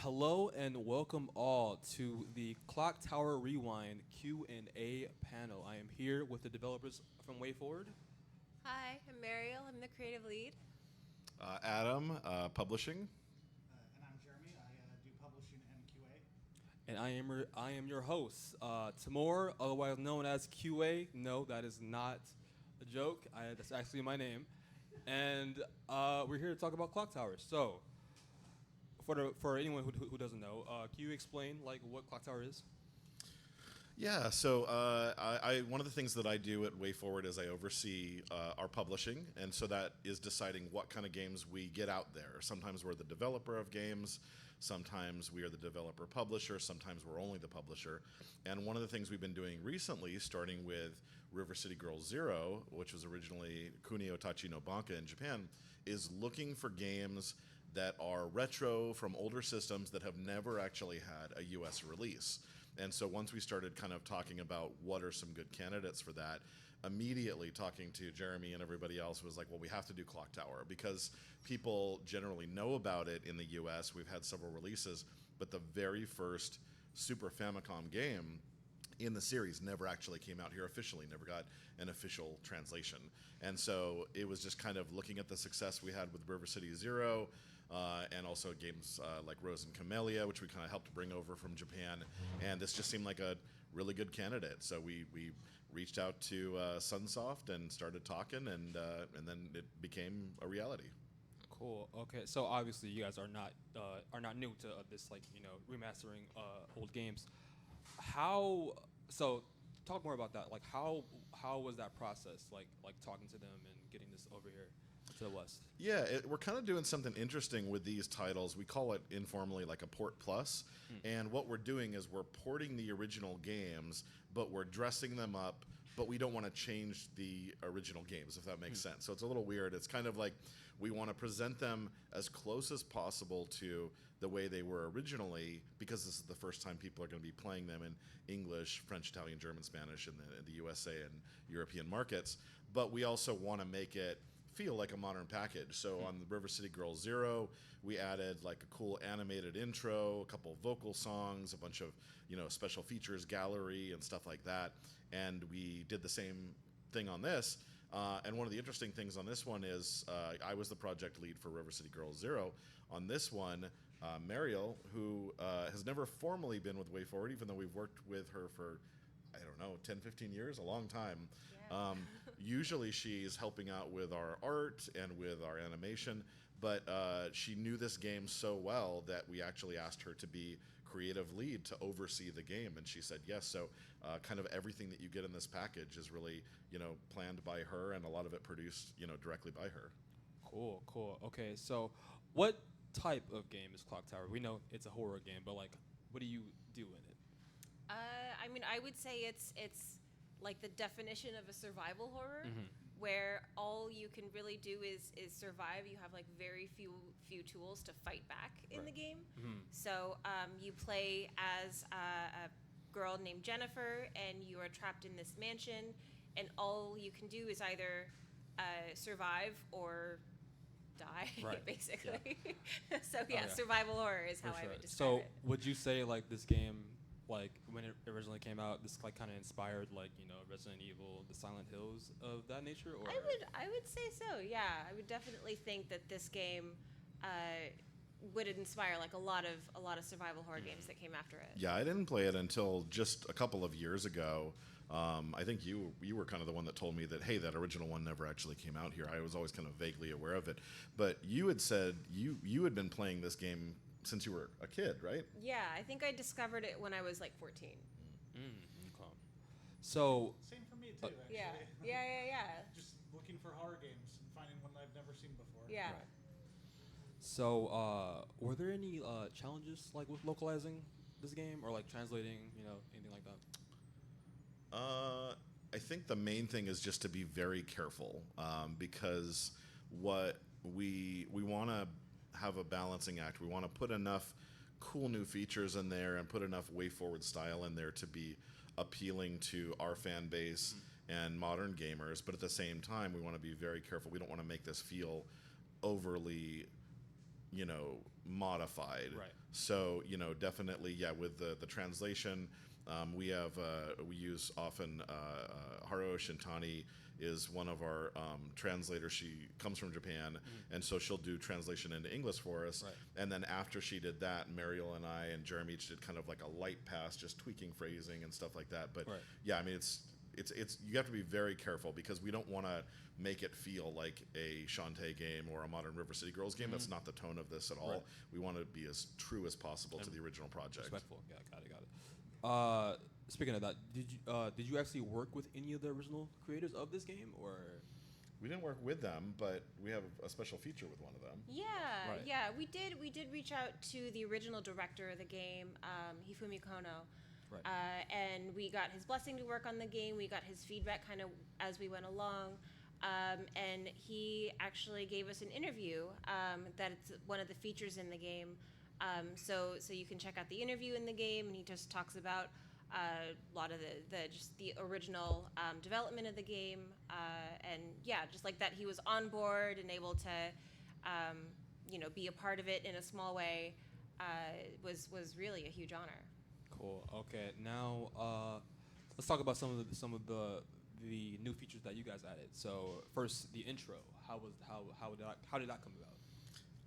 Hello and welcome all to the Clock Tower Rewind Q&A panel. I am here with the developers from WayForward. Hi, I'm Mariel. I'm the creative lead. Adam, publishing. And I'm Jeremy. I do publishing and QA. And I am your host, Timur, otherwise known as QA. No, that is not a joke. That's actually my name. And we're here to talk about Clock Towers. So, for anyone who doesn't know, can you explain what Clock Tower is? Yeah, so I one of the things that I do at WayForward is I oversee our publishing, and so that is deciding what kind of games we get out there. Sometimes we're the developer of games, sometimes we are the developer publisher, sometimes we're only the publisher. And one of the things we've been doing recently, starting with River City Girls Zero, which was originally Kunio Tachi no Banka in Japan, is looking for games that are retro from older systems that have never actually had a US release. And so once we started kind of talking about what are some good candidates for that, immediately talking to Jeremy and everybody else was like, well, we have to do Clock Tower because people generally know about it in the US. We've had several releases, but the very first Super Famicom game in the series never actually came out here officially, never got an official translation. And so it was just kind of looking at the success we had with River City Zero, and also games like Rose and Camellia, which we kind of helped bring over from Japan. And this just seemed like a really good candidate. So we reached out to Sunsoft and started talking, and then it became a reality. Cool. Okay. So obviously you guys are not new to this remastering old games. So talk more about that. How was that process? Like talking to them and getting this over here to the West. Yeah, we're kind of doing something interesting with these titles. We call it informally like a port plus. And what we're doing is we're porting the original games, but we're dressing them up, but we don't want to change the original games, if that makes sense. So it's a little weird. It's kind of like we want to present them as close as possible to the way they were originally, because this is the first time people are going to be playing them in English, French, Italian, German, Spanish in the USA and European markets. But we also want to make it feel like a modern package. So on the River City Girls Zero, we added like a cool animated intro, a couple vocal songs, a bunch of special features gallery and stuff like that. And we did the same thing on this. And one of the interesting things on this one is I was the project lead for River City Girls Zero. On this one, Mariel, who has never formally been with WayForward, even though we've worked with her for 10, 15 years, a long time. Yeah. Usually she's helping out with our art and with our animation, but she knew this game so well that we actually asked her to be creative lead to oversee the game, and she said yes. So kind of everything that you get in this package is really, planned by her, and a lot of it produced, directly by her. Cool. Okay, so what type of game is Clock Tower? We know it's a horror game, but what do you do in it? I would say it's like the definition of a survival horror, where all you can really do is survive. You have very few tools to fight back in the game. So you play as a girl named Jennifer, and you are trapped in this mansion, and all you can do is either survive or die, Right. basically. Yeah. So survival horror is how I would describe So it. would you say this game, when it originally came out, this kind of inspired Resident Evil, the Silent Hills of that nature? Or I would say so. Yeah, I would definitely think that this game would inspire a lot of survival horror games that came after it. Yeah, I didn't play it until just a couple of years ago. I think you were kind of the one that told me that, hey, that original one never actually came out here. I was always kind of vaguely aware of it. But you had said you had been playing this game since you were a kid, right? Yeah, I think I discovered it when I was 14. Okay. So Same for me too, actually. Yeah. Just looking for horror games and finding one I've never seen before. Yeah. Right. So were there any challenges with localizing this game or translating, anything like that? I think the main thing is just to be very careful, because what we want to have a balancing act. We want to put enough cool new features in there and put enough WayForward style in there to be appealing to our fan base and modern gamers, but at the same time we want to be very careful. We don't want to make this feel overly modified. Right. So, definitely, yeah, with the translation, we use often Haruo Shintani is one of our translators. She comes from Japan, and so she'll do translation into English for us. Right. And then after she did that, Mariel and I and Jeremy each did kind of like a light pass, just tweaking phrasing and stuff like that. But Right. yeah, I mean, it's you have to be very careful because we don't want to make it feel like a Shantae game or a modern River City Girls game. That's not the tone of this at all. Right. We want to be as true as possible to And the original project. Respectful. Yeah, got it. Speaking of that, did you actually work with any of the original creators of this game, or? We didn't work with them, but we have a special feature with one of them. Yeah, Right. yeah, we did reach out to the original director of the game, Hifumi Kono. Right. And we got his blessing to work on the game. We got his feedback kind of as we went along. And he actually gave us an interview that it's one of the features in the game. So you can check out the interview in the game, and he just talks about a lot of the original development of the game. And yeah, just like that, he was on board and able to, be a part of it in a small way. Was really a huge honor. Cool. Okay. Now let's talk about some of the new features that you guys added. So first, the intro. How did that come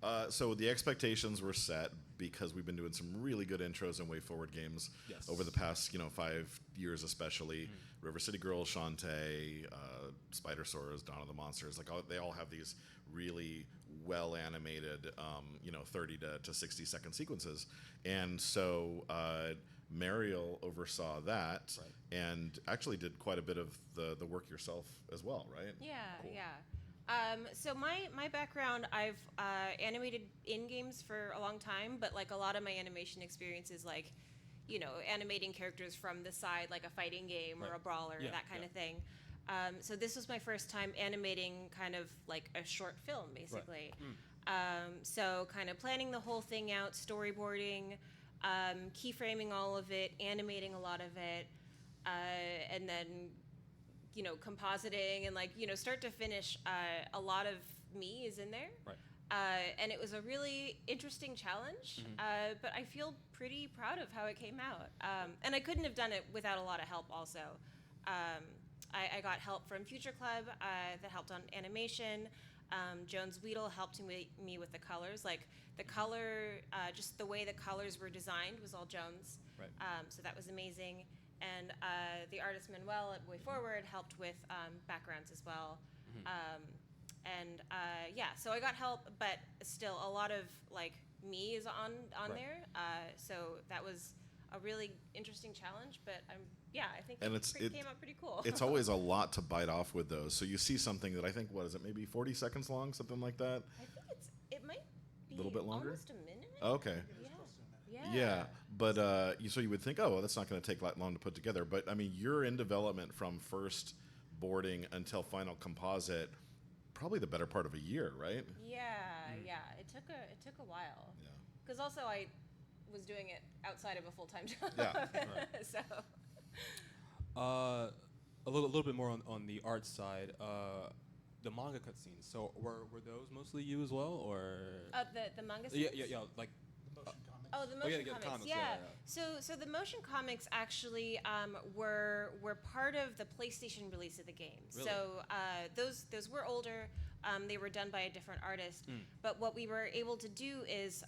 about? So the expectations were set because we've been doing some really good intros in WayForward games Yes. over the past 5 years, especially River City Girls, Shantae, Spider Soars, Dawn of the Monsters. They all have these really well animated 30 to 60 second sequences, and so Mariel oversaw that and actually did quite a bit of the work yourself as well, right? Yeah, Cool. yeah. So my background, I've animated in games for a long time, but like a lot of my animation experience is like, animating characters from the side, like a fighting game or Right. a brawler, Yeah, that kind yeah. of thing. So this was my first time animating kind of like a short film, basically. So kind of planning the whole thing out, storyboarding, keyframing all of it, animating a lot of it, and then compositing and start to finish, a lot of me is in there. Right. And it was a really interesting challenge, but I feel pretty proud of how it came out. And I couldn't have done it without a lot of help also. I got help from Future Club that helped on animation. Jones Weedle helped me with the colors. Like the color, just the way the colors were designed was all Jones. Right. So that was amazing. And the artist Manuel at WayForward helped with backgrounds as well. So I got help, but still a lot of me is on Right. there. So that was a really interesting challenge, but I think And it came out pretty cool. It's always a lot to bite off with those. So you see something that I think, what is it, maybe 40 seconds long, something like that? I think it might be Little bit longer? almost a minute. Okay. Yeah, but so you would think, oh, well, that's not going to take that long to put together. But I mean, you're in development from first boarding until final composite, probably the better part of a year, right? Yeah, it took a while. Yeah. Because also I was doing it outside of a full-time job. Yeah. Right. So A little bit more on the art side. The manga cutscenes. So were those mostly you as well, or? the manga Yeah, scenes? yeah, like. The motion comics. Oh, the Oh, yeah, motion the comics. comics, Yeah. So the motion comics actually were part of the PlayStation release of the game. Really? So those were older. They were done by a different artist. But what we were able to do is,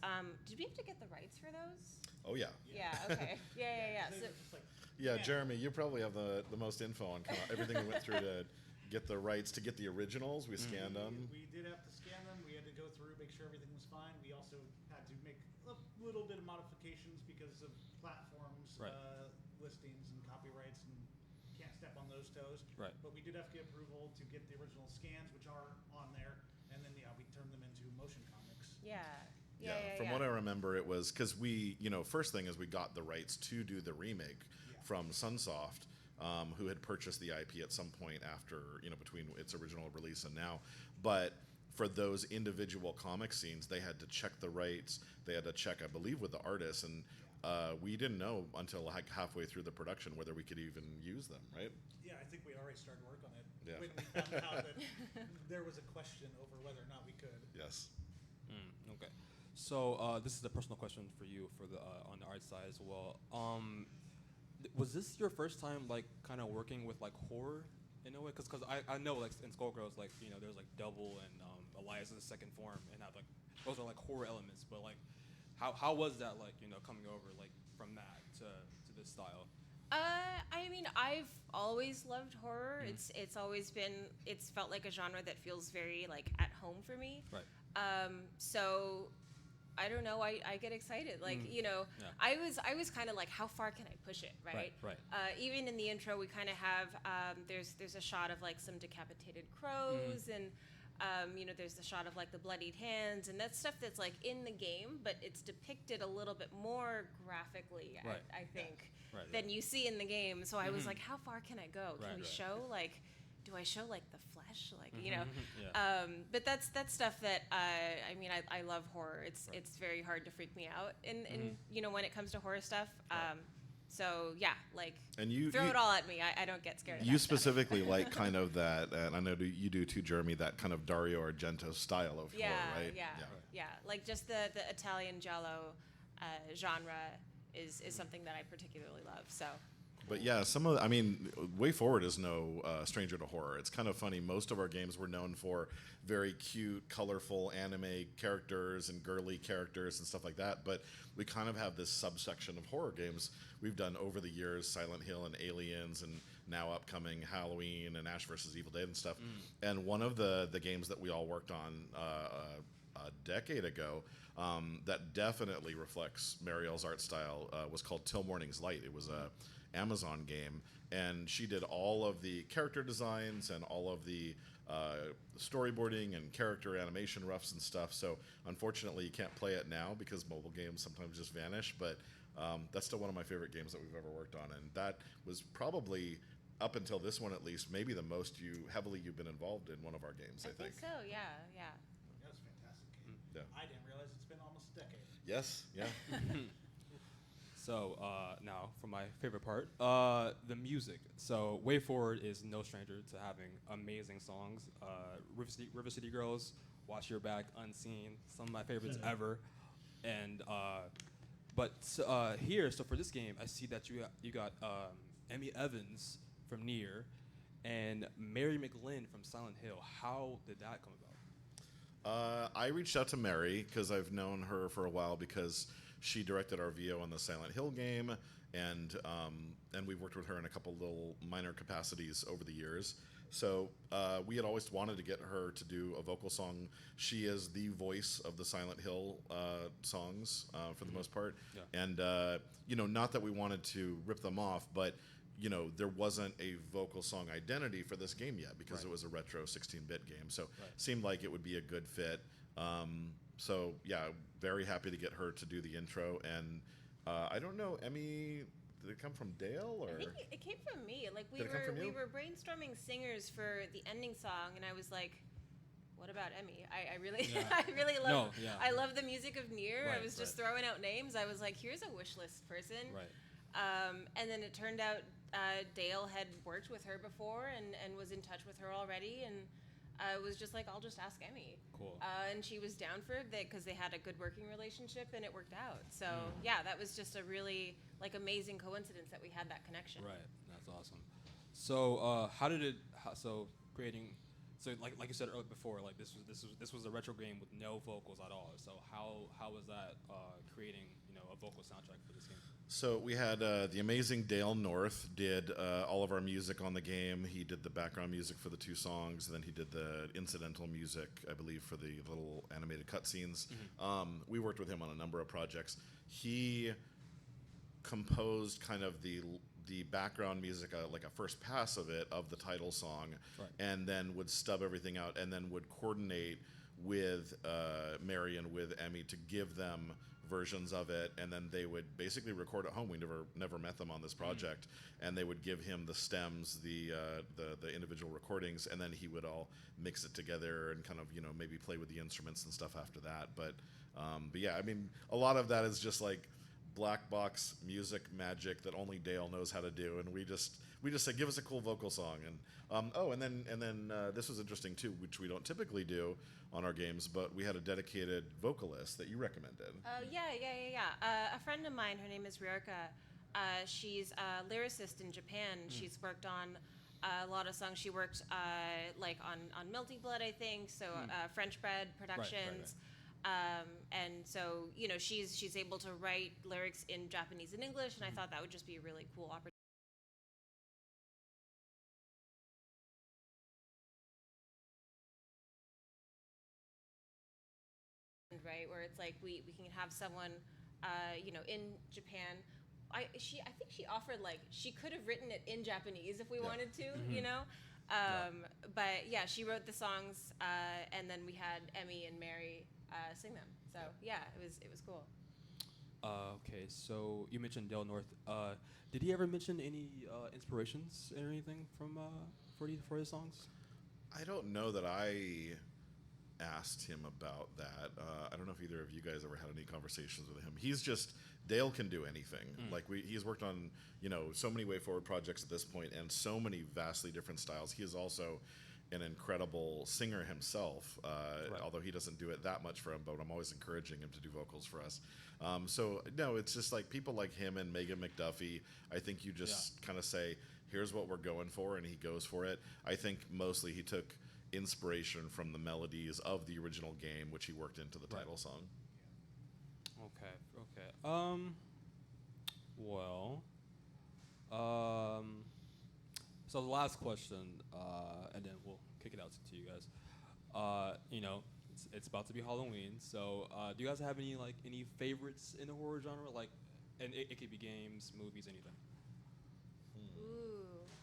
did we have to get the rights for those? Oh, yeah. Yeah. Okay. Yeah. They So, were just like, Yeah, Jeremy, you probably have the most info on everything we went through to get the rights to get the originals. We scanned them. we did have to scan them. We had to go through, make sure everything was fine. We also had to make a little bit of modifications because of platforms, Right. listings, and copyrights, and can't step on those toes. Right. But we did have to get approval to get the original scans, which are on there, and then we turned them into motion comics. yeah. From what I remember, it was because we, first thing is we got the rights to do the remake from Sunsoft, who had purchased the IP at some point after, between its original release and now. But for those individual comic scenes, they had to check the rights. They had to check, I believe, with the artists, and we didn't know until like halfway through the production whether we could even use them, right? Yeah, I think we already started work on it Yeah. when we found out that there was a question over whether or not we could. Yes. Okay. So this is a personal question for you for the on the art side as well. Was this your first time like kind of working with like horror in a way? Because I know like in Skullgirls like there's like Double and Elias's second form and have like those are like horror elements. But like how was that like coming over like from that to this style? I mean, I've always loved horror. It's always felt like a genre that feels very like at home for me. Right. So I don't know. I get excited. Like Yeah. I was kind of like, how far can I push it? Right. Right. Even in the intro, we kind of have there's a shot of like some decapitated crows and. There's the shot of like the bloodied hands, and that's stuff that's like in the game, but it's depicted a little bit more graphically, Right. I think, Right, than you see in the game. So I was like, how far can I go? Can we show like, do I show like the flesh, like Yeah. But that's stuff that I love horror. It's very hard to freak me out, and when it comes to horror stuff. So yeah, like And you throw it all at me. I don't get scared. Of You that stuff. specifically like kind of that, and I know you do too, Jeremy. That kind of Dario Argento style of horror, right? Yeah. Like just the Italian giallo genre is something that I particularly love. So. But yeah, WayForward is no stranger to horror. It's kind of funny. Most of our games were known for very cute, colorful anime characters and girly characters and stuff like that. But we kind of have this subsection of horror games we've done over the years: Silent Hill and Aliens, and now upcoming Halloween and Ash vs. Evil Dead and stuff. And one of the games that we all worked on a decade ago that definitely reflects Mariel's art style was called Till Morning's Light. It was a Amazon game, and she did all of the character designs and all of the storyboarding and character animation roughs and stuff. So unfortunately you can't play it now because mobile games sometimes just vanish, but that's still one of my favorite games that we've ever worked on, and that was probably, up until this one at least, maybe the most you've been involved in one of our games. I think so. Yeah. That was a fantastic game. Yeah. I didn't realize it's been almost a decade. Yes, yeah. So now for my favorite part, the music. So WayForward is no stranger to having amazing songs. River City Girls, Watch Your Back, Unseen, some of my favorites ever. And here, so for this game, I see that you got Emmy Evans from Nier and Mary McLynn from Silent Hill. How did that come about? I reached out to Mary because I've known her for a while because she directed our VO on the Silent Hill game, and we've worked with her in a couple little minor capacities over the years. So we had always wanted to get her to do a vocal song. She is the voice of the Silent Hill songs for the most part. Yeah. And, not that we wanted to rip them off, but, there wasn't a vocal song identity for this game yet because it was a retro 16-bit game. So it seemed like it would be a good fit. So, yeah, very happy to get her to do the intro. And I don't know, Emmy, did it come from Dale? Or? I think it came from me. Like we were brainstorming singers for the ending song, and I was like, what about Emmy? I really love I love the music of Nier. I was just throwing out names. I was like, here's a wish list person. Right. And then it turned out Dale had worked with her before and was in touch with her already, and I was just like, I'll just ask Emmy. Cool. And she was down for it because they had a good working relationship, and it worked out. So yeah, that was just a really amazing coincidence that we had that connection. Right. That's awesome. So creating, like you said earlier before, like this was a retro game with no vocals at all. So how was that creating a vocal soundtrack for this game? So we had the amazing Dale North did all of our music on the game. He did the background music for the 2 songs, and then he did the incidental music, I believe, for the little animated cutscenes. We worked with him on a number of projects. He composed kind of the background music, like a first pass of it, of the title song, and then would stub everything out, and then would coordinate with Mary and with Emmy to give them versions of it, and then they would basically record at home. We never met them on this project, and they would give him the stems, the individual recordings, and then he would all mix it together and kind of maybe play with the instruments and stuff after that. But yeah, I mean, a lot of that is just like black box music magic that only Dale knows how to do, and we just said, give us a cool vocal song. And and then this was interesting too, which we don't typically do on our games, but we had a dedicated vocalist that you recommended. Yeah. A friend of mine, her name is Ryoka. She's a lyricist in Japan. She's worked on a lot of songs. She worked on Melting Blood, I think. So French Bread Productions. And so she's able to write lyrics in Japanese and English, and I thought that would just be a really cool opportunity. Right, where it's like we can have someone in Japan. I think she offered, like, she could have written it in Japanese if we wanted to, but yeah, she wrote the songs, and then we had Emmy and Mary sing them. So yeah, it was cool. Okay, so you mentioned Dale North. Did he ever mention any inspirations or anything from for his songs? I don't know that I asked him about that. I don't know if either of you guys ever had any conversations with him. He's just, Dale can do anything. Like he's worked on, so many WayForward projects at this point, and so many vastly different styles. He is also an incredible singer himself, although he doesn't do it that much for him, but I'm always encouraging him to do vocals for us. So no, it's just like people like him and Megan McDuffie. I think you just kind of say, here's what we're going for, and he goes for it. I think mostly he took inspiration from the melodies of the original game, which he worked into the title song. Okay. So the last question, and then we'll kick it out to you guys. It's about to be Halloween, so do you guys have any favorites in the horror genre? Like, and it could be games, movies, anything. Ooh.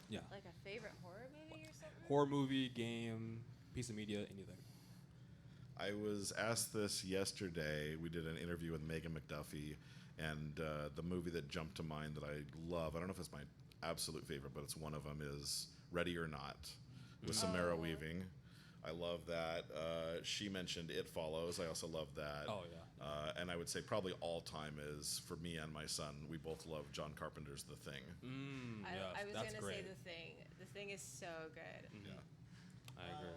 Yeah. Like a favorite horror movie or something? Horror movie, game, piece of media, anything. I was asked this yesterday. We did an interview with Megan McDuffie, and the movie that jumped to mind that I love, I don't know if it's my absolute favorite, but it's one of them, is Ready or Not with Samara Weaving. I love that. She mentioned It Follows. I also love that. Oh, yeah. And I would say probably all time is, for me and my son, we both love John Carpenter's The Thing. I was going to say great. The Thing. The Thing is so good. Yeah. I agree.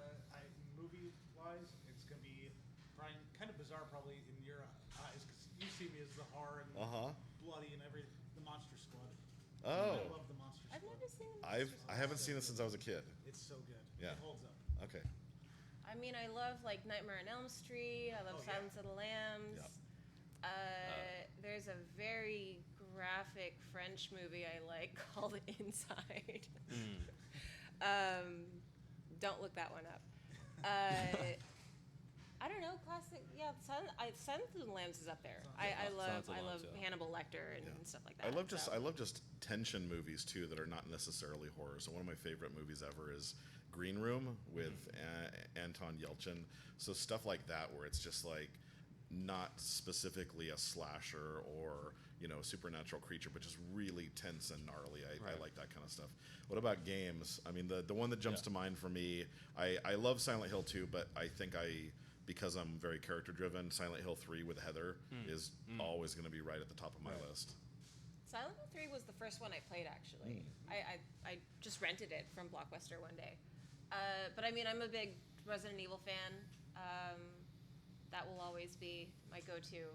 Movie-wise, it's going to be, Brian, kind of bizarre probably in your eyes, because you see me as the horror and bloody and everything. The Monster Squad. Oh. I love the Monster Squad. I've never seen the Monster Squad. I haven't seen it since I was a kid. It's so good. Yeah. It holds up. Okay. I mean, I love Nightmare on Elm Street. I love Silence of the Lambs. Yep. There's a very graphic French movie I like called Inside. Don't look that one up. I don't know, classic. Yeah, Silence of the Lambs is up there. I love Hannibal Lecter and stuff like that. I love just tension movies too that are not necessarily horror. So one of my favorite movies ever is Green Room with Anton Yelchin. So stuff like that where it's just like not specifically a slasher or supernatural creature, but just really tense and gnarly. I like that kind of stuff. What about games? I mean, the one that jumps to mind for me, I love Silent Hill 2, but I think because I'm very character driven, Silent Hill 3 with Heather is always going to be right at the top of my list. Silent Hill 3 was the first one I played, actually. I just rented it from Blockbuster one day. But I mean, I'm a big Resident Evil fan. That will always be my go-to.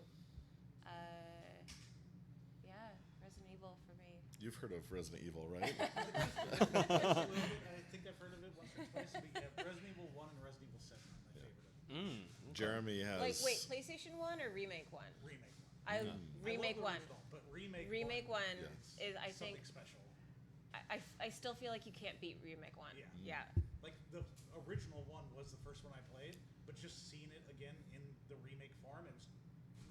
Resident Evil for me. You've heard of Resident Evil, right? I think I've heard of it once or twice. But Resident Evil 1 and Resident Evil 7 are my favorite. Okay. Jeremy has... Wait, PlayStation 1 or Remake 1? Remake 1. Remake I 1. love the original, but Remake 1 is, I something think... special. I still feel like you can't beat Remake 1. Yeah. Like, the original one was the first one I played, but just seeing it again in the remake form, it was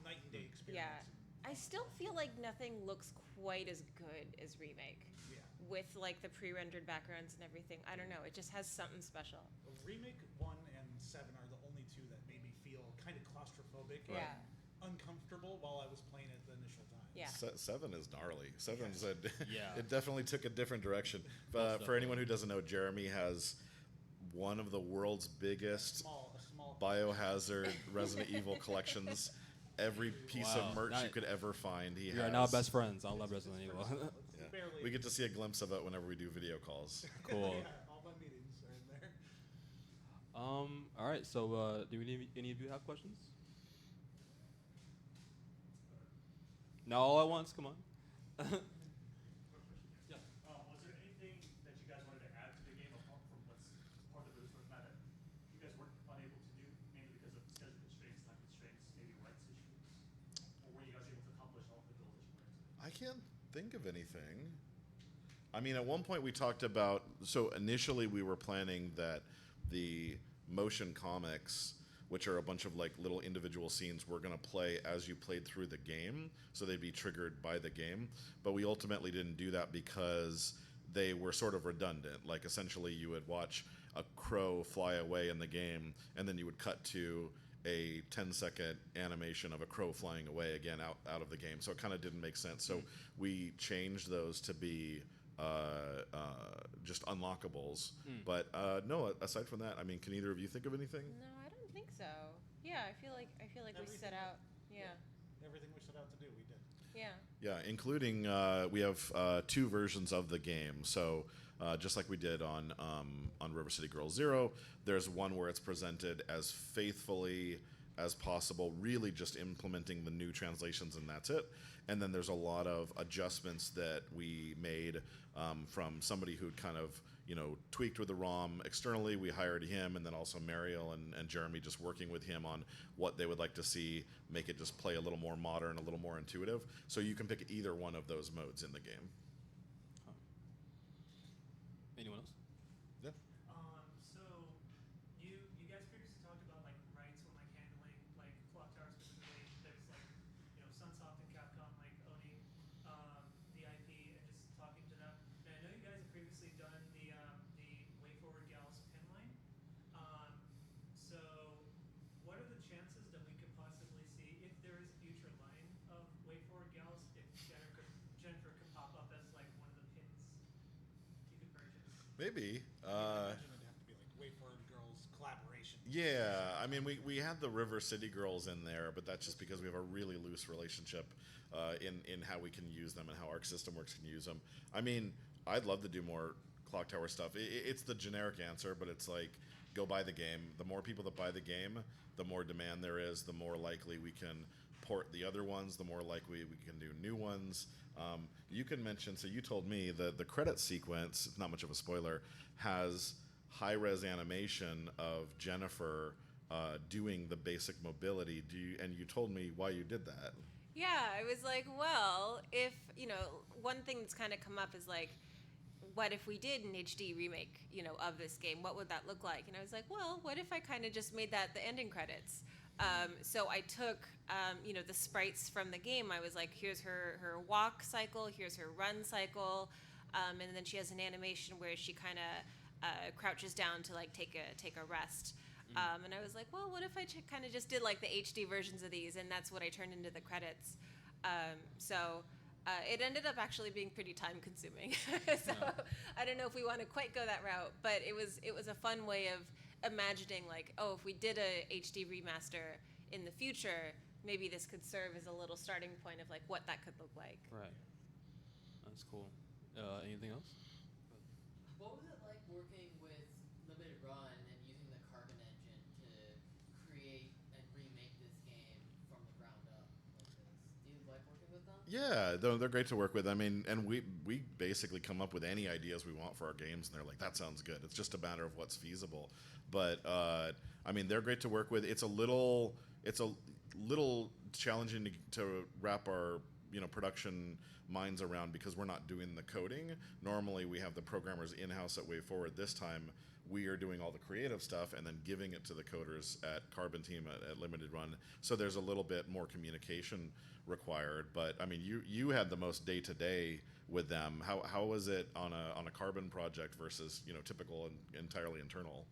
night and day experience. Yeah. I still feel like nothing looks quite as good as Remake. Yeah. With the pre-rendered backgrounds and everything. I don't know. It just has something special. Remake 1 and 7 are the only two that made me feel kind of claustrophobic and uncomfortable while I was playing it the initial time. Yeah. 7 is gnarly. 7's it definitely took a different direction. For anyone who doesn't know, Jeremy has one of the world's biggest A small Biohazard Resident Evil collections every piece Wow. of merch you That- could ever find. He We has. are now best friends. I love Resident Evil. Yeah. Barely. We get to see a glimpse of it whenever we do video calls. Cool. Yeah, all my meetings are in there. All right. So, do any of you have questions? No, all at once. Come on. Yeah. Was there anything that you guys wanted to add to the game apart from what's part of the source matter you guys weren't unable to do, mainly because of schedule constraints, time constraints, maybe rights issues? Or were you guys able to accomplish all the goals that you wanted to? I can't think of anything. I mean, at one point we talked about, so initially we were planning that the motion comics, which are a bunch of like little individual scenes, were going to play as you played through the game, so they'd be triggered by the game. But we ultimately didn't do that because they were sort of redundant. Like essentially you would watch a crow fly away in the game, and then you would cut to a 10-second animation of a crow flying away again out of the game. So it kind of didn't make sense. So we changed those to be just unlockables. But no, aside from that, I mean, can either of you think of anything? No, I don't think so. Yeah, I feel like we set out. Yeah, Everything we set out to do, we did. yeah. Yeah, including we have 2 versions of the game. So just like we did on River City Girls Zero, there's one where it's presented as faithfully as possible, really just implementing the new translations, and that's it. And then there's a lot of adjustments that we made from somebody who'd kind of, tweaked with the ROM externally. We hired him, and then also Mariel and Jeremy just working with him on what they would like to see, make it just play a little more modern, a little more intuitive. So you can pick either one of those modes in the game. Anyone else? Yeah. So you guys previously talked about like rights when like handling like Clock Tower specifically. There's like Sunsoft and Capcom like owning the IP and just talking to them. And I know you guys have previously done the WayForward Gals pin line. So what are the chances that we could possibly see, if there is a future line of WayForward Gals, if Jennifer could pop up as like one of the pins you could purchase? Maybe. I imagine it'd have to be like WayForward Girls collaboration. Yeah, I mean, we had the River City Girls in there, but that's just because we have a really loose relationship in how we can use them and how Arc System Works can use them. I mean, I'd love to do more Clock Tower stuff. It's the generic answer, but it's like, go buy the game. The more people that buy the game, the more demand there is, the more likely we can port the other ones, the more likely we can do new ones. You can mention, so you told me that the credit sequence, not much of a spoiler, has high-res animation of Jennifer doing the basic mobility. And you told me why you did that. Yeah, I was like, well, if, one thing that's kind of come up is like, what if we did an HD remake, of this game? What would that look like? And I was like, well, what if I kind of just made that the ending credits? So I took, the sprites from the game. I was like, here's her walk cycle, here's her run cycle, and then she has an animation where she kind of crouches down to like take a rest. And I was like, well, what if I kind of just did like the HD versions of these, and that's what I turned into the credits. So it ended up actually being pretty time consuming. So I don't know if we want to quite go that route, but it was a fun way of imagining like, oh, if we did a HD remaster in the future, maybe this could serve as a little starting point of like what that could look like. Right. That's cool. Anything else? What was it like working with Limited Run and using the Carbon engine to create and remake this game from the ground up like this? Do you like working with them? Yeah, they're great to work with. I mean, and we basically come up with any ideas we want for our games, and they're like, that sounds good. It's just a matter of what's feasible. But I mean, they're great to work with. It's a little challenging to wrap our production minds around because we're not doing the coding. Normally, we have the programmers in-house at WayForward. This time, we are doing all the creative stuff and then giving it to the coders at Carbon Team at Limited Run. So there's a little bit more communication required. But I mean, you had the most day-to-day with them. How was it on a Carbon project versus typical and entirely internal?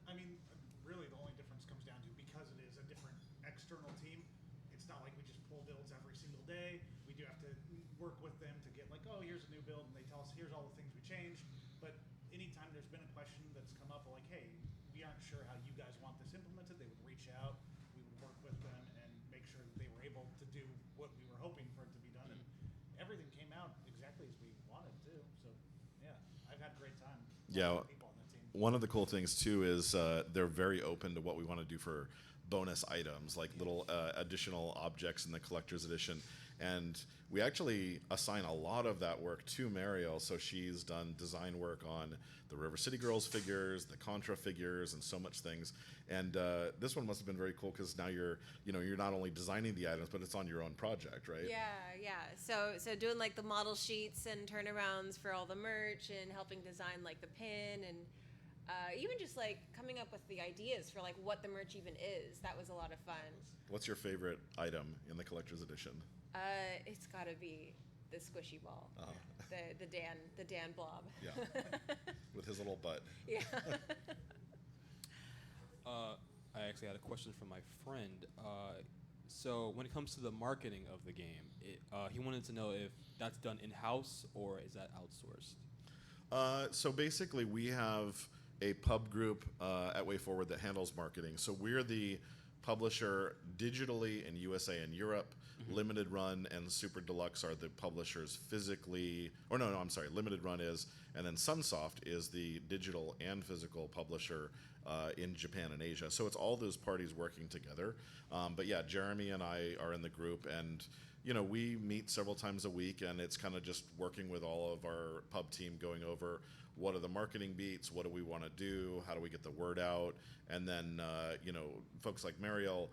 I mean, really the only difference comes down to, because it is a different external team, it's not like we just pull builds every single day. We do have to work with them to get like, oh, here's a new build, and they tell us here's all the things we changed. But anytime there's been a question that's come up like, hey, we aren't sure how you guys want this implemented, they would reach out, we would work with them and make sure hoping for it to be done, and everything came out exactly as we wanted to. So yeah, I've had a great time. Yeah. People on that team. One of the cool things too is they're very open to what we want to do for bonus items, like little additional objects in the collector's edition. And we actually assign a lot of that work to Mariel, so she's done design work on the River City Girls figures, the Contra figures, and so much things. And this one must have been very cool because now you're not only designing the items, but it's on your own project, right? Yeah. So doing like the model sheets and turnarounds for all the merch and helping design like the pin and even just like coming up with the ideas for like what the merch even is. That was a lot of fun. What's your favorite item in the collector's edition? It's gotta be the squishy ball, Uh-huh. the Dan blob. Yeah, with his little butt. Yeah. I actually had a question from my friend. So when it comes to the marketing of the game, he wanted to know if that's done in-house or is that outsourced? So basically, we have a pub group at WayForward that handles marketing. So we're the publisher digitally in USA and Europe. Limited Run and Super Deluxe are the publishers physically. Or no, I'm sorry. Limited Run is, and then Sunsoft is the digital and physical publisher in Japan and Asia. So it's all those parties working together. But yeah, Jeremy and I are in the group, and we meet several times a week, and it's kind of just working with all of our pub team, going over what are the marketing beats, what do we want to do, how do we get the word out, and then folks like Mariel,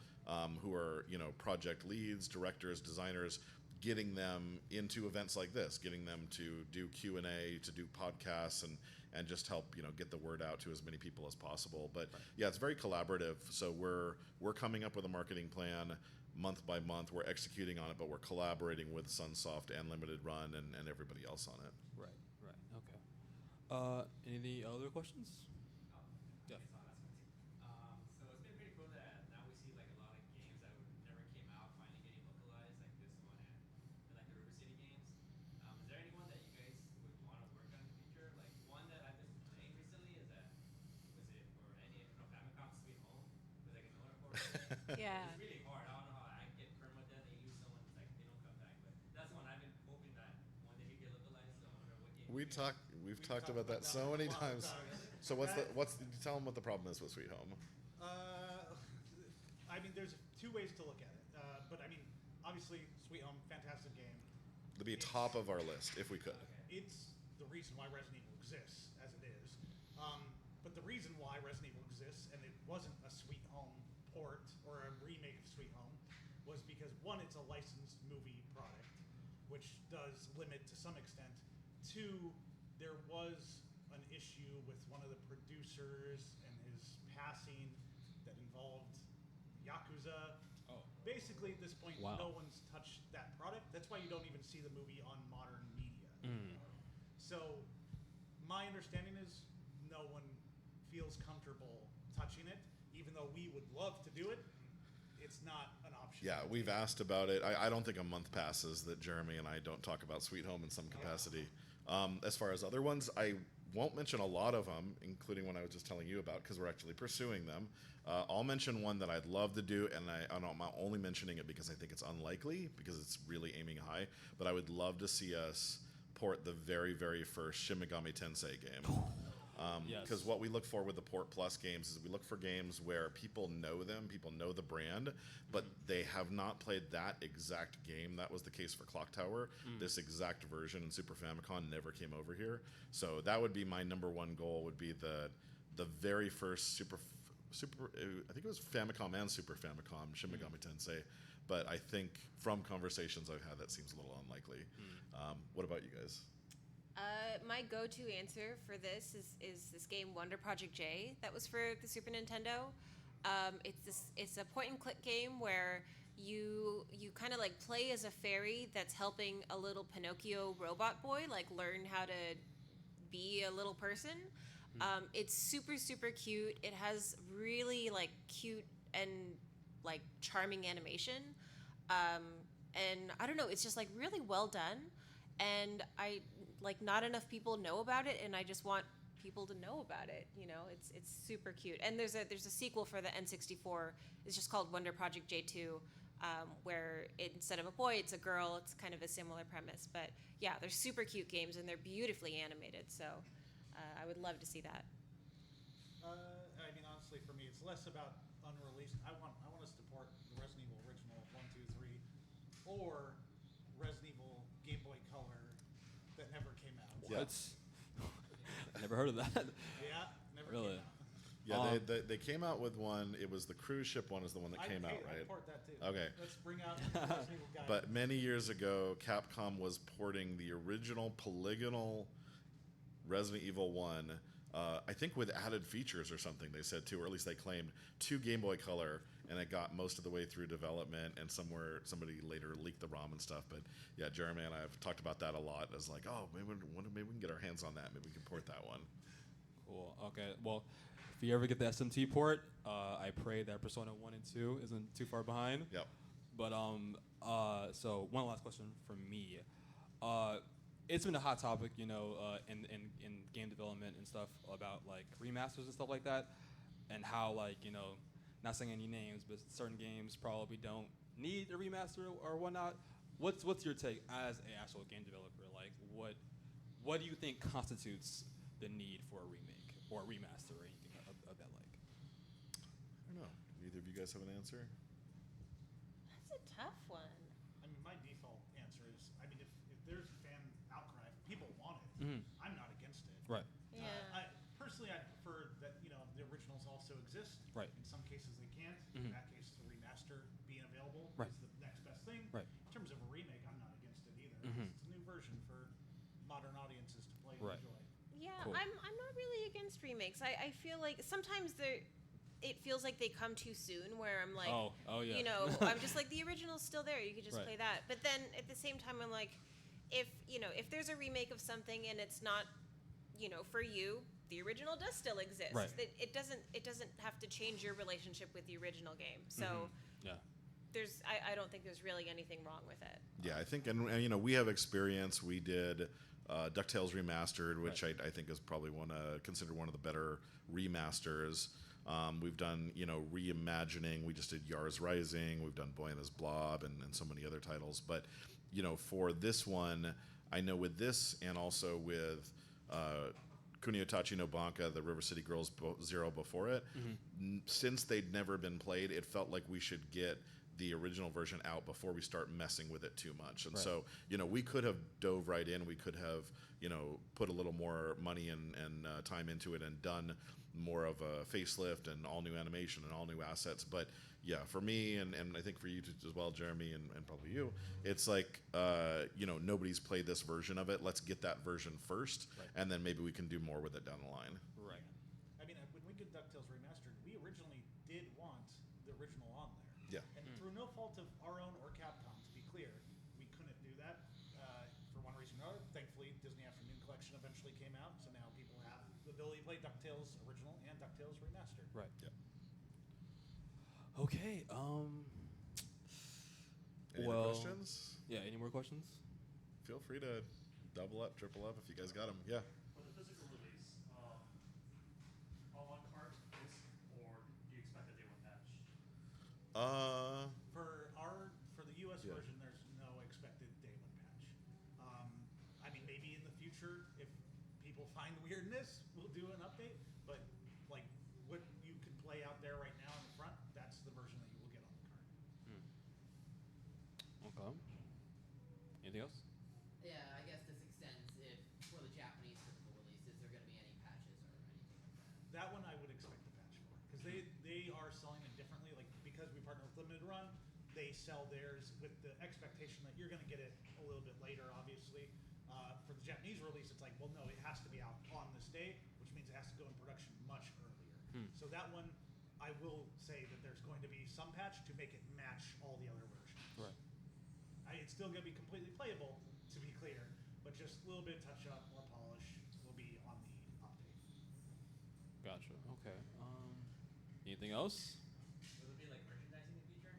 who are project leads, directors, designers, getting them into events like this, getting them to do Q&A, to do podcasts, and just help get the word out to as many people as possible. But yeah, it's very collaborative. So we're coming up with a marketing plan month by month. We're executing on it, but we're collaborating with Sunsoft and Limited Run and everybody else on it. Right. Okay. Any other questions? Yeah. So it's been pretty cool that now we see like a lot of games that never came out finally getting localized, like this one and like the River City games. Is there anyone that you guys would want to work on in the future? Like one that I've been playing recently is Famicom Sweet Home. It was like an owner port. Yeah. It's really hard. I don't know how I get permadeath. They lose someone, it's like they don't come back. But that's one I've been hoping that one day he'd get localized. So I wonder what game. We've talked about that so many times. So tell them what the problem is with Sweet Home. I mean, there's two ways to look at it. But I mean, obviously, Sweet Home, fantastic game. It'd be top of our list if we could. It's the reason why Resident Evil exists as it is. But the reason why Resident Evil exists, and it wasn't a Sweet Home port or a remake of Sweet Home, was because one, it's a licensed movie product, which does limit to some extent. Two, there was an issue with one of the producers and his passing that involved Yakuza. Oh. Basically, at this point, Wow. no one's touched that product. That's why you don't even see the movie on modern media. So, my understanding is no one feels comfortable touching it, even though we would love to do it. It's not an option. Yeah, we've asked about it. I don't think a month passes that Jeremy and I don't talk about Sweet Home in some capacity. As far as other ones, I won't mention a lot of them, including one I was just telling you about, because we're actually pursuing them. I'll mention one that I'd love to do, and I'm only mentioning it because I think it's unlikely, because it's really aiming high, but I would love to see us port the very, very first Shin Megami Tensei game. Because what we look for with the Port Plus games is we look for games where people know them, people know the brand, but they have not played that exact game. That was the case for Clock Tower. This exact version in Super Famicom never came over here. So that would be my number one goal, would be the very first Super I think it was Famicom and Super Famicom Shin Megami Tensei. But I think from conversations I've had, that seems a little unlikely. What about you guys? My go-to answer for this is this game Wonder Project J that was for the Super Nintendo. It's a point-and-click game where you kind of like play as a fairy that's helping a little Pinocchio robot boy like learn how to be a little person. It's super, super cute. It has really like cute and like charming animation. And I don't know, it's just like really well done. And not enough people know about it, and I just want people to know about it. It's super cute. And there's a sequel for the N64. It's just called Wonder Project J2. where instead of a boy, it's a girl. It's kind of a similar premise. But yeah, they're super cute games, and they're beautifully animated. So I would love to see that. I mean, honestly, for me, it's less about unreleased. I want us to port the Resident Evil original 1, 2, 3, or Resident Evil Game Boy Color that never came out. What? I never heard of that. Yeah, never Really? came out. Yeah, they came out with one. It was the cruise ship one is the one that came out, right? I'd port that too. Okay. Let's bring out the Resident Evil guy. But many years ago, Capcom was porting the original polygonal Resident Evil 1, I think with added features or something they said too, or at least they claimed, to Game Boy Color, and it got most of the way through development, and somebody later leaked the ROM and stuff. But yeah, Jeremy and I have talked about that a lot as like, oh, maybe we can get our hands on that. Maybe we can port that one. Cool. Okay. Well, if you ever get the SMT port, I pray that Persona 1 and 2 isn't too far behind. Yep. But so one last question from me. It's been a hot topic, in game development and stuff about like remasters and stuff like that, and how not saying any names, but certain games probably don't need a remaster or whatnot. What's your take as an actual game developer? Like, what do you think constitutes the need for a remake or a remaster or anything of that like? I don't know. Either of you guys have an answer? That's a tough one. I mean, my default answer is, I mean, if there's fan outcry, if people want it, I'm not against it. Right. Yeah. Personally, I prefer that, the originals also exist. Right. In some cases they can't. In that case, the remaster being available Right. is the next best thing. Right. In terms of a remake, I'm not against it either. It's a new version for modern audiences to play Right. and enjoy. Yeah, Cool. I'm not really against remakes. I feel like sometimes it feels like they come too soon, where I'm like, Oh yeah. I'm just like, the original's still there. You could just Right. play that. But then at the same time, I'm like, if there's a remake of something and it's not, for you, the original does still exist. Right. It doesn't have to change your relationship with the original game. So Yeah. I don't think there's really anything wrong with it. Yeah, I think, and we have experience. We did DuckTales Remastered, which Right. I think is probably considered one of the better remasters. We've done, reimagining. We just did Yars Rising. We've done Boy and His Blob and so many other titles. But, for this one, I know with this and also with Kunio-Tachi no Banka, the River City Girls Zero before it, since they'd never been played, it felt like we should get the original version out before we start messing with it too much. And Right. so, we could have dove right in. We could have, put a little more money and time into it and done more of a facelift and all new animation and all new assets. But yeah, for me and I think for you as well, Jeremy, and probably you, it's like, nobody's played this version of it. Let's get that version first, Right. and then maybe we can do more with it down the line. Right. I mean, when we did DuckTales Remastered, we originally did want the original on there. Yeah. And through no fault of our own or Capcom, to be clear, we couldn't do that for one reason or another. Thankfully, Disney Afternoon Collection eventually came out, so now people have the ability to play DuckTales Original and DuckTales Remastered. Right. Yeah. Okay. Any other questions? Yeah. Any more questions? Feel free to double up, triple up if you guys got them. Yeah. For the physical release, a la carte disc, or do you expect a day one patch? For the US Yeah. version, there's no expected day one patch. I mean, maybe in the future, if people find weirdness, we'll do an update. But like what you can play out there right now in the front, that's the version that you will get on the card. Okay. Anything else? Yeah, I guess this extends if for the Japanese physical release, is there going to be any patches or anything like that? That one I would expect a patch for, because they are selling it differently. Like, because we partner with Limited Run, they sell theirs with the expectation that you're going to get it a little bit later, obviously. For the Japanese release, it's like, well, no, it has to be out on this day, which means it has to go in production much earlier. So that one, I will say that there's going to be some patch to make it match all the other versions. Right. It's still going to be completely playable, to be clear, but just a little bit of touch up, more polish will be on the update. Gotcha. Okay. Anything else? Will it be like merchandising in the future?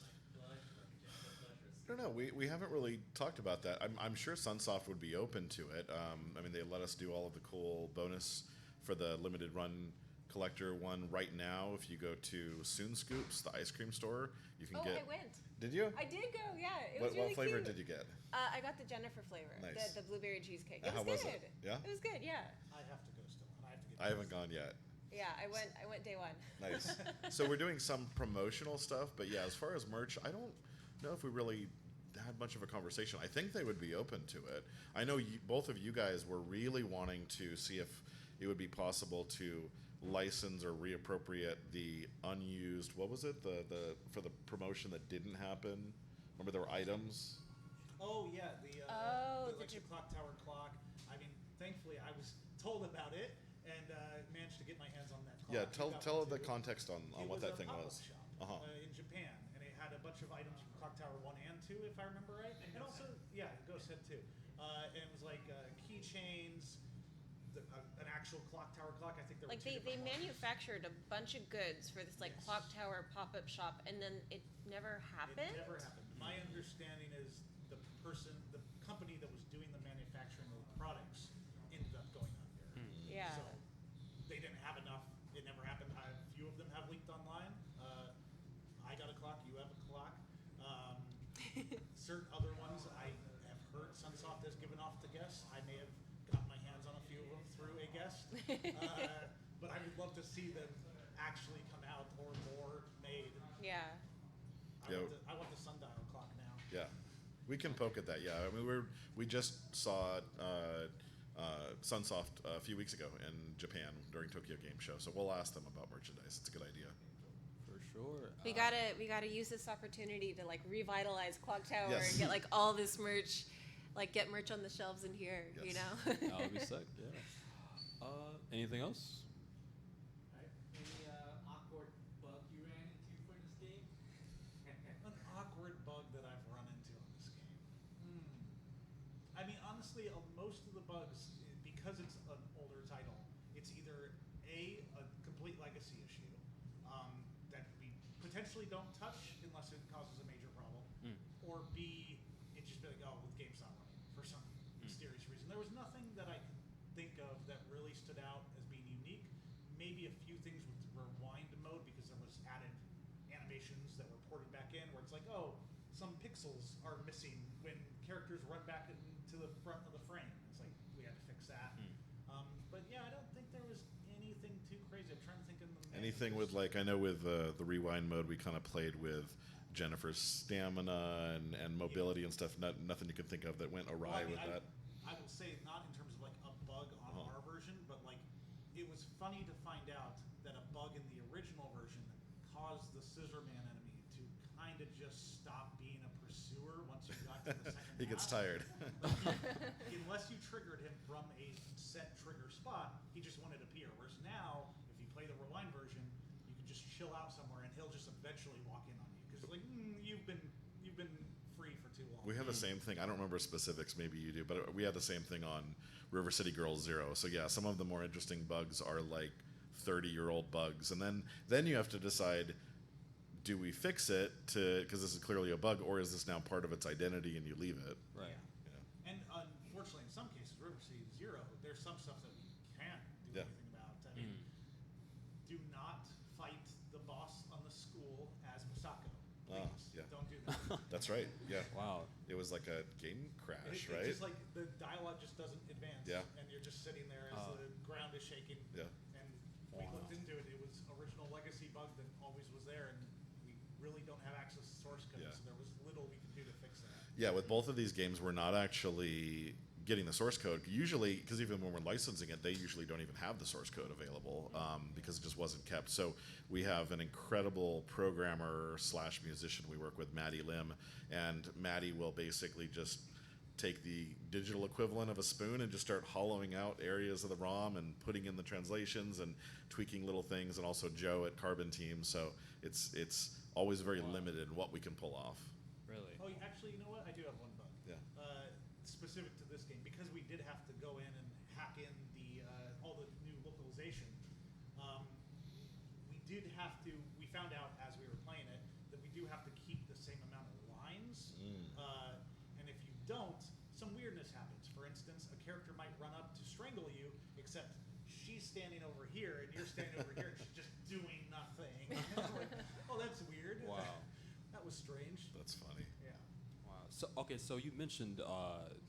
Like plush, like a Jessica plush or a I don't know. We haven't really talked about that. I'm sure Sunsoft would be open to it. I mean, they let us do all of the cool bonus for the limited run collector one right now. If you go to Soon Scoops, the ice cream store, you can get. I went. Did you? I did go. Yeah, it What, was really what flavor cute. did you get? I got the Jennifer flavor, Nice. the blueberry cheesecake. It How was was good. it? Yeah? It was good. Yeah. I have to go still, and I have to get. I haven't gone yet. Yeah, I went day one. Nice. So we're doing some promotional stuff, but yeah, as far as merch, I don't know if we really had much of a conversation. I think they would be open to it. I know both of you guys were really wanting to see if it would be possible to license or reappropriate the unused, what was it, the for the promotion that didn't happen. Remember there were items. Oh yeah, the clock tower clock. I mean, thankfully I was told about it and managed to get my hands on that clock. Yeah, tell the too. context on It what was that a thing pop-up was. shop, Uh-huh. in Japan, and it had a bunch of items from Clock Tower 1 and 2, if I remember right. And also, yeah, Ghost had 2. And it was like keychains, an actual Clock Tower clock. I think there Like were two they different ones. manufactured a bunch of goods for this like Yes. clock tower pop-up shop, and then it never happened. It never happened. My understanding is the company that was doing the manufacturing of the products ended up going under. Yeah. So they didn't have enough. It never happened. A few of them have leaked online. I got a clock. You have a clock. Certain other ones I have heard Sunsoft has given off to guests. I may have gotten my hands on a few of them through a guest. But I would love to see them actually come out or more made. Yeah. I want the sundial clock now. Yeah, we can poke at that. Yeah, I mean we just saw Sunsoft a few weeks ago in Japan during Tokyo Game Show, so we'll ask them about merchandise. It's a good idea. For sure. We gotta use this opportunity to like revitalize Clock Tower Yes. and get like all this merch, like get merch on the shelves in here. You Yes. know. That would be sick. Yeah. Anything else? Any awkward bug you ran into for this game? An awkward bug that I've run into on this game. I mean, honestly, most of the bugs, because it's an older title, it's either a complete legacy issue that we potentially don't touch unless it causes a major problem, or B, it just be like, oh, the game's not running for some mysterious reason. There was nothing that I could think of that really stood out as being unique. Maybe a few things with rewind mode because there was added animations that were ported back in where it's like, oh, some pixels are missing when characters run back into the front of the frame. It's like, we had to fix that. But yeah, I don't think there was anything too crazy. I'm trying to think of the Anything with like, I know with the rewind mode, we kind of played with Jennifer's stamina and mobility and stuff. Nothing you could think of that went awry with that. I will say not in terms of like a bug on our version, but like it was funny to find out that a bug in the original version caused the Scissorman enemy to kind of just stop being a pursuer once you got to the second He gets half. tired. Unless you triggered him from a set trigger spot, he just wouldn't appear. Whereas now, if you play the rewind version, you can just chill out somewhere and he'll just eventually walk in on you because like you've been free for too long. We have the same thing. I don't remember specifics. Maybe you do, but we had the same thing on River City Girls 0. So yeah, some of the more interesting bugs are like 30-year-old bugs, and then you have to decide: do we fix it because this is clearly a bug, or is this now part of its identity and you leave it? Right. Yeah. And unfortunately, in some cases, River City 0, there's some stuff that we can't do Yeah. anything about. I mean, do not fight the boss on the school as Misako. Please, Yeah. don't do that. That's right. Yeah. Wow. It was like a game crash, It right? just like the dialogue just doesn't advance. Yeah. And you're just sitting there as the ground is shaking. Yeah. And we looked into it. It was original legacy bug that always was there, and we really don't have access to source code, Yeah. so there was little we could do to fix that. Yeah, with both of these games, we're not actually getting the source code. Usually, because even when we're licensing it, they usually don't even have the source code available because it just wasn't kept. So we have an incredible programmer / musician we work with, Maddie Lim, and Maddie will basically just take the digital equivalent of a spoon and just start hollowing out areas of the ROM and putting in the translations and tweaking little things, and also Joe at Carbon Team. So it's always very limited in what we can pull off. Really? Oh, actually, you know what? I do have one bug. Yeah. Specific to this game, because we did have to go in and hack in the all the new localization. We found out as we were playing it that we do have to keep the same amount of lines. And if you don't, some weirdness happens. For instance, a character might run up to strangle you, except she she's standing over here and you're standing over here and she's just doing nothing. Like, oh, that's weird. Wow. That was strange. That's funny. Yeah. Wow. So okay, so you mentioned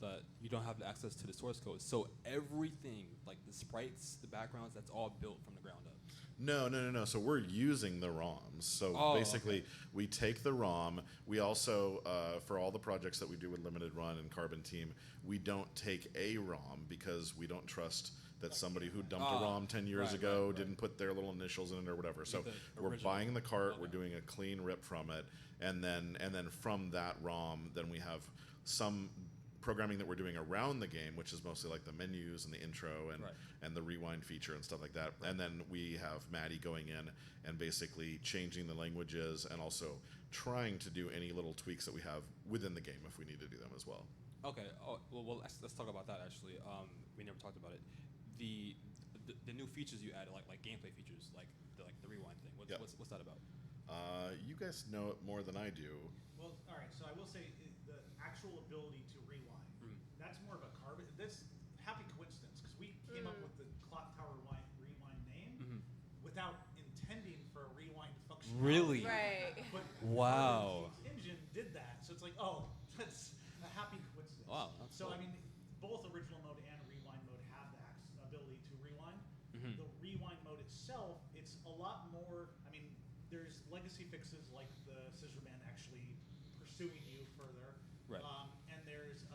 that you don't have access to the source code. So everything, like the sprites, the backgrounds, that's all built from the ground up. No. So we're using the ROMs. So Oh, basically, okay. we take the ROM. We also, for all the projects that we do with Limited Run and Carbon Team, we don't take a ROM because we don't trust that somebody who dumped a ROM 10 years right, ago right. didn't put their little initials in it or whatever. So the we're original. buying the cart. Okay. We're doing a clean rip from it, and then from that ROM, then we have some programming that we're doing around the game, which is mostly like the menus and the intro and Right. and the rewind feature and stuff like that. And then we have Maddie going in and basically changing the languages and also trying to do any little tweaks that we have within the game if we need to do them as well. Okay. Oh, well, let's talk about that actually. We never talked about it. The new features you added, like gameplay features, like the rewind thing. Yeah. What's that about? You guys know it more than I do. Well, all right. So I will say the actual ability to rewind. That's more of a carbon. This happy coincidence because we came up with the Clock Tower rewind name without intending for a rewind function. Really? Right. But Wow. Carbon Team's engine did that, so it's like, oh, that's a happy coincidence. Wow, that's So cool. I mean, both original mode and rewind mode have the ability to rewind. The rewind mode itself, it's a lot more. I mean, there's legacy fixes like the Scissor Man actually pursuing you further. Right. And there's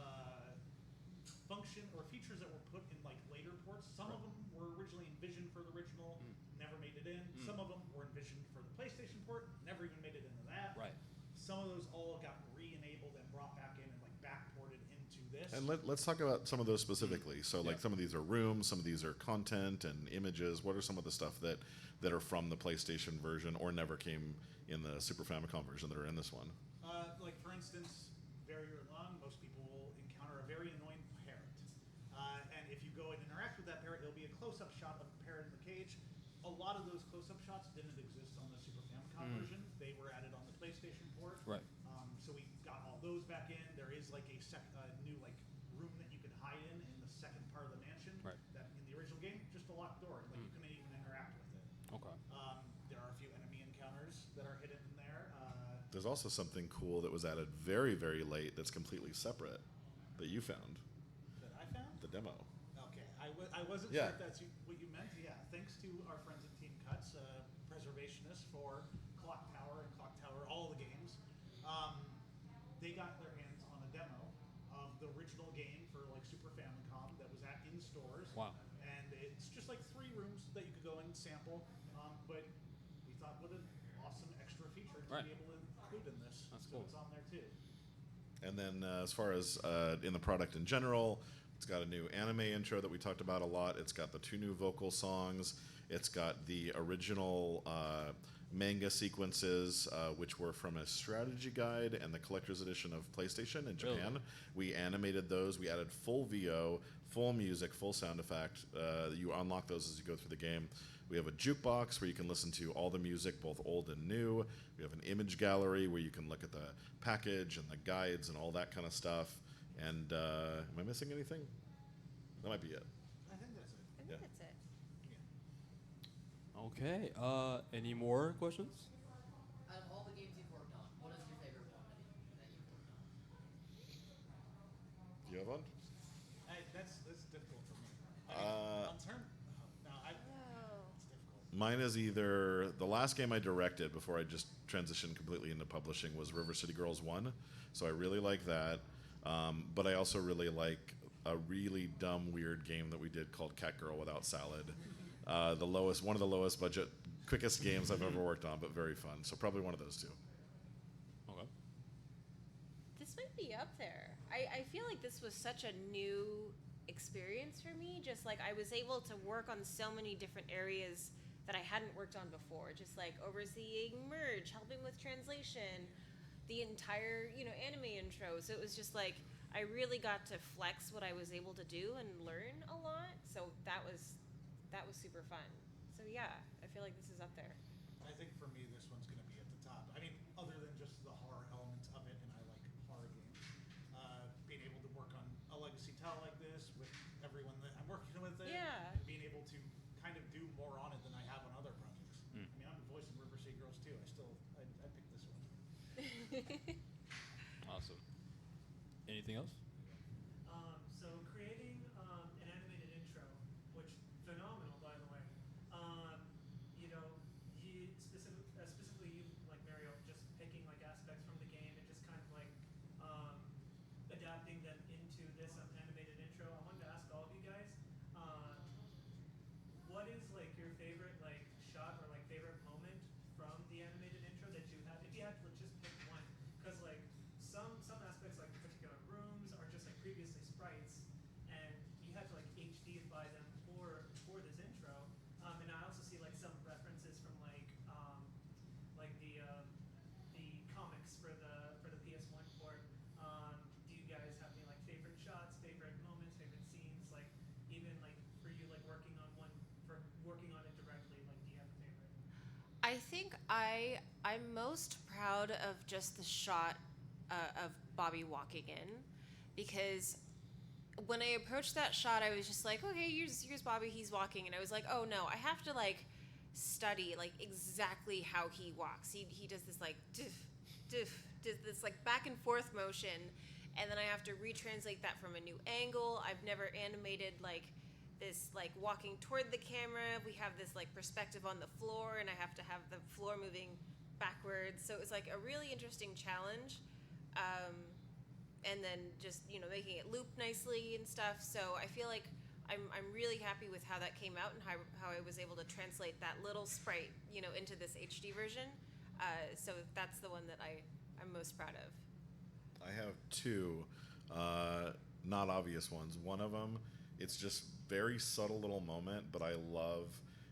function or features that were put in like later ports. Some of them were originally envisioned for the original, never made it in. Some of them were envisioned for the PlayStation port, never even made it into that. Right. Some of those all got re-enabled and brought back in and like backported into this. And let's talk about some of those specifically. So like Yeah. some of these are rooms, some of these are content and images. What are some of the stuff that are from the PlayStation version or never came in the Super Famicom version that are in this one? Like for instance, very early on, most people will encounter a very annoying parrot. And if you go and interact with that parrot, it'll be a close-up shot of the parrot in the cage. A lot of those close-up shots didn't exist on the Super Famicom version. They were added on the PlayStation port. Right. So we got all those back in. There is like a new like room that you can hide in the second part of the mansion. Right. That in the original game, just a locked door. Like you couldn't even interact with it. Okay. There are a few enemy encounters that are hidden in there. There's also something cool that was added very, very late that's completely separate that you found, That I found. the demo. Okay, I wasn't Yeah. sure if that's what you meant. Yeah, thanks to our friends at Team Cuts, preservationists for Clock Tower and Clock Tower, all the games. They got their hands on a demo of the original game for like Super Famicom that was in stores. Wow. And it's just like 3 rooms that you could go and sample. But we thought, what an awesome extra feature to Right. be able to include in this. That's so cool. it's on there too. And then as far as in the product in general, it's got a new anime intro that we talked about a lot. It's got the 2 new vocal songs. It's got the original manga sequences, which were from a strategy guide and the collector's edition of PlayStation in Japan. Really? We animated those. We added full VO, full music, full sound effect. You unlock those as you go through the game. We have a jukebox where you can listen to all the music, both old and new. We have an image gallery where you can look at the package and the guides and all that kind of stuff. And am I missing anything? That might be it. I think that's it. I think Yeah. that's it. Okay. Any more questions? Out of all the games you've worked on, what is your favorite one that you've worked on? Do you have one? That's difficult for me. Uh, On term, no, Oh. it's difficult. Mine is either the last game I directed before I just transitioned completely into publishing was River City Girls 1. So I really like that. But I also really like a really dumb, weird game that we did called Cat Girl Without Salad. One of the lowest budget, quickest games I've ever worked on, but very fun. So probably one of those 2. Okay. This might be up there. I feel like this was such a new experience for me. Just like I was able to work on so many different areas that I hadn't worked on before. Just like overseeing merge, helping with translation, the entire, anime intro. So it was just like I really got to flex what I was able to do and learn a lot. So that was super fun. So yeah, I feel like this is up there. I think for me, this one's going to be at the top. I mean, other than just the horror elements of it, and I like horror games, being able to work on a legacy tile like this with everyone that I'm working with it, Yeah. and being able to Awesome. Anything else? So creating an animated intro, which phenomenal by the way. You know, specifically you like Mariel, just picking like aspects from the game and just kind of like adapting them into this animated intro. I wanted to ask all of you guys, what is like your favorite like shot or like favorite moment from the animated intro that you have? If you had to just pick one, because like some aspects like particular rooms are just like previously sprites, and you had to like HDify them for this intro. And I also see like some references from like the comics for the PS1 port. Do you guys have any like favorite shots, favorite moments, favorite scenes? Like even like for you like working on it directly, like do you have a favorite? I think I'm most proud of just the shot of Bobby walking in, because when I approached that shot, I was just like, okay, here's Bobby, he's walking, and I was like, oh no, I have to like study like exactly how he walks. He does this like does this like back and forth motion, and then I have to retranslate that from a new angle. I've never animated like this like walking toward the camera. We have this like perspective on the floor, and I have to have the floor moving backwards. So it was like a really interesting challenge. And then just, you know, making it loop nicely and stuff. So I feel like I'm really happy with how that came out and how I was able to translate that little sprite, you know, into this HD version. So that's the one that I'm most proud of. I have two, not obvious ones. One of them, it's just very subtle little moment, but I love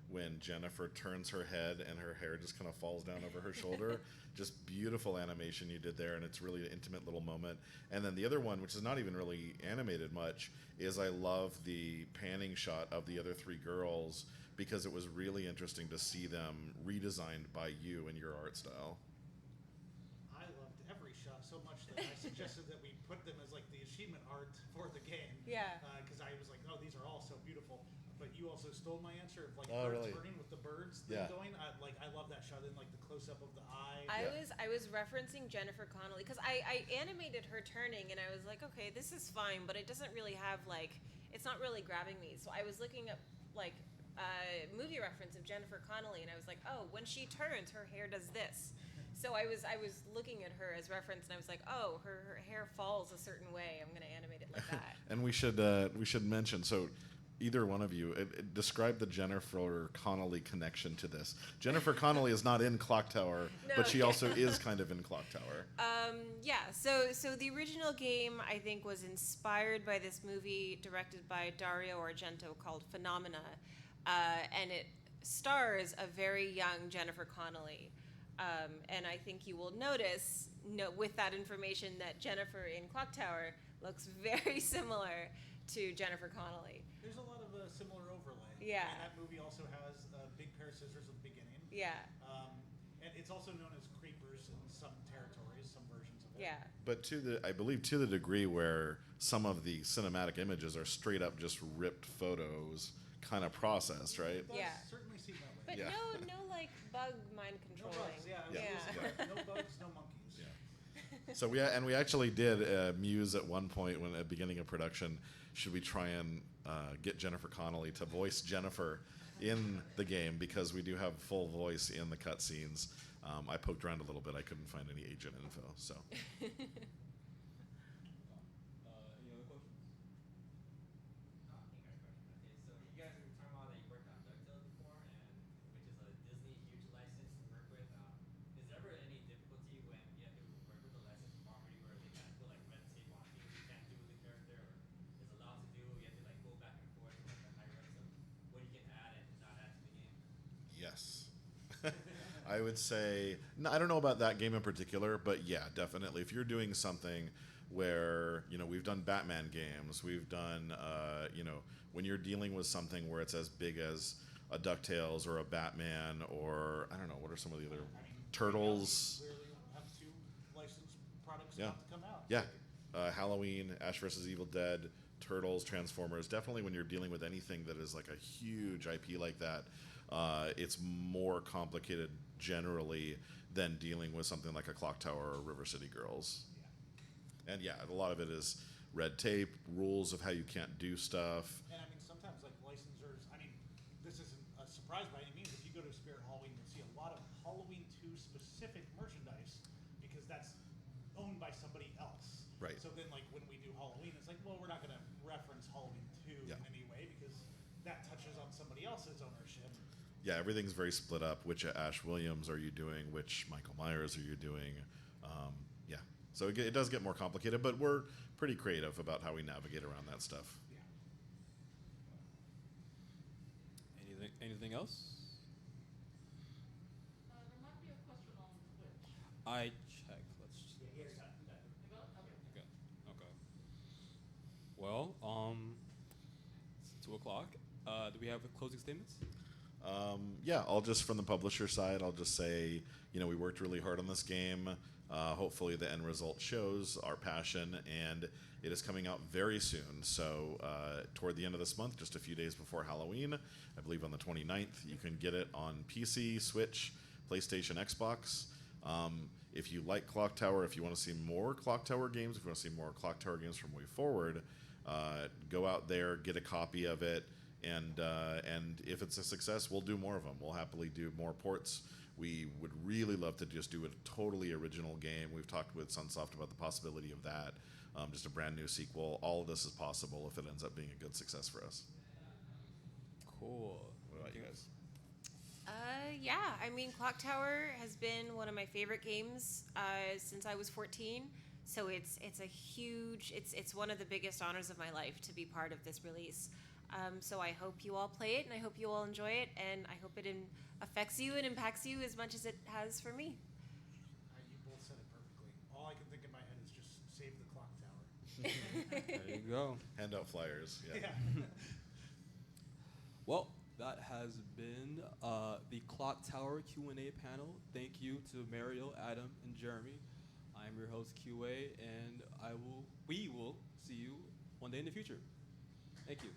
when Jennifer turns her head and her hair just kind of falls down over her shoulder. Just beautiful animation you did there, and it's really an intimate little moment. And then the other one, which is not even really animated much, is I love the panning shot of the other three girls, because it was really interesting to see them redesigned by you and your art style. I loved every shot so much that I suggested that we put them as like the achievement art for the game. Yeah. Because I was like, oh, these are all so beautiful. But you also stole my answer of like Oh, birds really? turning with the birds Yeah. thing going. I love that shot in like the close up of the eye. I was referencing Jennifer Connelly because I animated her turning, and I was like, okay, this is fine, but it doesn't really have like, it's not really grabbing me. So I was looking up like movie reference of Jennifer Connelly, and I was like, oh, when she turns, her hair does this. So I was looking at her as reference, and I was like, oh, her hair falls a certain way. I'm gonna animate it like that. And we should mention, so either one of you describe the Jennifer Connelly connection to this. Jennifer Connelly is not in Clock Tower, but she also is kind of in Clock Tower. Yeah. So the original game, I think, was inspired by this movie directed by Dario Argento called Phenomena, and it stars a very young Jennifer Connelly. And I think you will notice, with that information, that Jennifer in Clock Tower looks very similar to Jennifer Connelly. There's a lot of similar overlay. Yeah. And that movie also has a big pair of scissors at the beginning. Yeah. And it's also known as creepers in some territories, some versions of it. Yeah. But I believe to the degree where some of the cinematic images are straight up just ripped photos, kind of processed, right? It does Yeah. certainly seem that way. But Yeah. no like bug mind No controlling. bugs, yeah. Yeah. No bugs, no monkeys. Yeah. So we actually did muse at one point when at the beginning of production, should we try and get Jennifer Connelly to voice Jennifer in the game, because we do have full voice in the cutscenes. I poked around a little bit. I couldn't find any agent info. So Any other questions? I think I got a question. Okay, so you guys were talking about that you worked on DuckTales before, and which is a Disney huge license to work with. Is there ever any difficulty when you have to work with a licensed property where they kind of put like red tape on things you can't do with the character, or is allowed to do? You have to like go back and forth with like the hierarchy of what you can add and not add to the game. yes. I would say, no, I don't know about that game in particular, but yeah, definitely. If you're doing something where, we've done Batman games, we've done, when you're dealing with something where it's as big as a DuckTales or a Batman, or, I don't know, what are some of the other, Turtles? We clearly have 2 licensed products Yeah. about to come out. Yeah. Halloween, Ash vs. Evil Dead, Turtles, Transformers. Definitely when you're dealing with anything that is like a huge IP like that, it's more complicated generally than dealing with something like a Clock Tower or River City Girls. Yeah. And yeah, a lot of it is red tape, rules of how you can't do stuff. And I mean, sometimes like licensors, I mean, this isn't a surprise by any means. If you go to Spirit Halloween, you'll see a lot of Halloween 2 specific merchandise because that's owned by somebody else. Right. So then like when we do Halloween, it's like, well, we're not going to reference Halloween 2 Yeah. in any way because that touches on somebody else's ownership. Yeah, everything's very split up. Which Ash Williams are you doing? Which Michael Myers are you doing? Yeah, so it does get more complicated, but we're pretty creative about how we navigate around that stuff. Yeah. Anything else? There might be a question on Twitch. I checked. Let's. You got it? Okay. Okay. Well, it's 2:00. Do we have closing statements? Yeah, I'll just from the publisher side, I'll just say, we worked really hard on this game. Hopefully the end result shows our passion, and it is coming out very soon. So toward the end of this month, just a few days before Halloween, I believe on the 29th, you can get it on PC, Switch, PlayStation, Xbox. If you like Clock Tower, if you want to see more Clock Tower games, if you want to see more Clock Tower games from WayForward, go out there, get a copy of it, and if it's a success, we'll do more of them. We'll happily do more ports. We would really love to just do a totally original game. We've talked with Sunsoft about the possibility of that, just a brand new sequel. All of this is possible if it ends up being a good success for us. Cool. What about you guys? Yeah, I mean, Clock Tower has been one of my favorite games since I was 14. So it's a huge, it's one of the biggest honors of my life to be part of this release. So I hope you all play it, and I hope you all enjoy it, and I hope it affects you and impacts you as much as it has for me. You both said it perfectly. All I can think in my head is just save the Clock Tower. There you go. Hand out flyers. Yeah. Yeah. Well, that has been the Clock Tower Q&A panel. Thank you to Mariel, Adam, and Jeremy. I'm your host, QA, and we will see you one day in the future. Thank you.